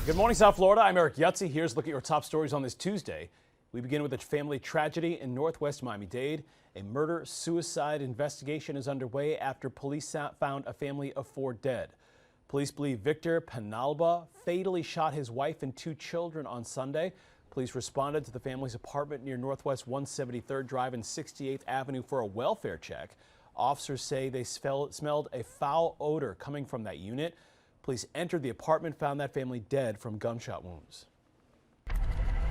Good morning, South Florida. I'm Eric Yutzi. Here's a look at your top stories on this Tuesday. We begin with a family tragedy in Northwest Miami-Dade. A murder-suicide investigation is underway after police found a family of 4 dead. Police believe Victor Penalba fatally shot his wife and 2 children on Sunday. Police responded to the family's apartment near Northwest 173rd Drive and 68th Avenue for a welfare check. Officers say they smelled a foul odor coming from that unit. Police entered the apartment, found that family dead from gunshot wounds.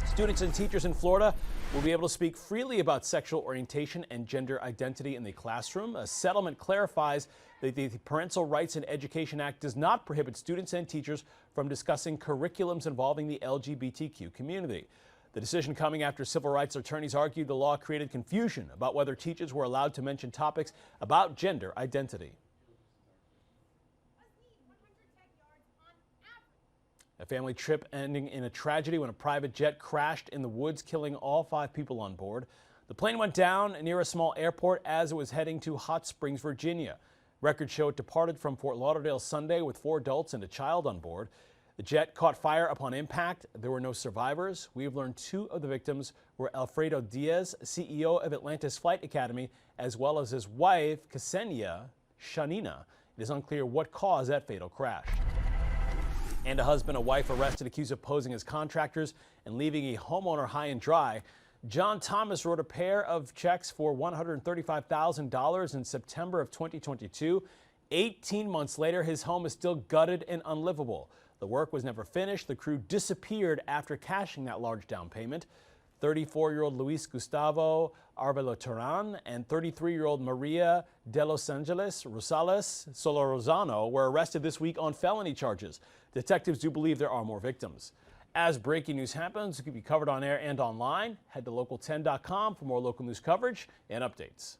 Students and teachers in Florida will be able to speak freely about sexual orientation and gender identity in the classroom. A settlement clarifies that the Parental Rights in Education Act does not prohibit students and teachers from discussing curriculums involving the LGBTQ community. The decision coming after civil rights attorneys argued the law created confusion about whether teachers were allowed to mention topics about gender identity. A family trip ending in a tragedy when a private jet crashed in the woods, killing all 5 people on board. The plane went down near a small airport as it was heading to Hot Springs, Virginia. Records show it departed from Fort Lauderdale Sunday with 4 adults and a child on board. The jet caught fire upon impact. There were no survivors. We've learned 2 of the victims were Alfredo Diaz, CEO of Atlantis Flight Academy, as well as his wife, Ksenia Shanina. It is unclear what caused that fatal crash. And a husband and wife arrested accused of posing as contractors and leaving a homeowner high and dry. John Thomas wrote a pair of checks for $135,000 in September of 2022. 18 months later, his home is still gutted and unlivable. The work was never finished. The crew disappeared after cashing that large down payment. 34-year-old Luis Gustavo Arbelo and 33-year-old Maria de Los Angeles Rosales Solorzano were arrested this week on felony charges. Detectives do believe there are more victims. As breaking news happens, it can be covered on air and online. Head to local10.com for more local news coverage and updates.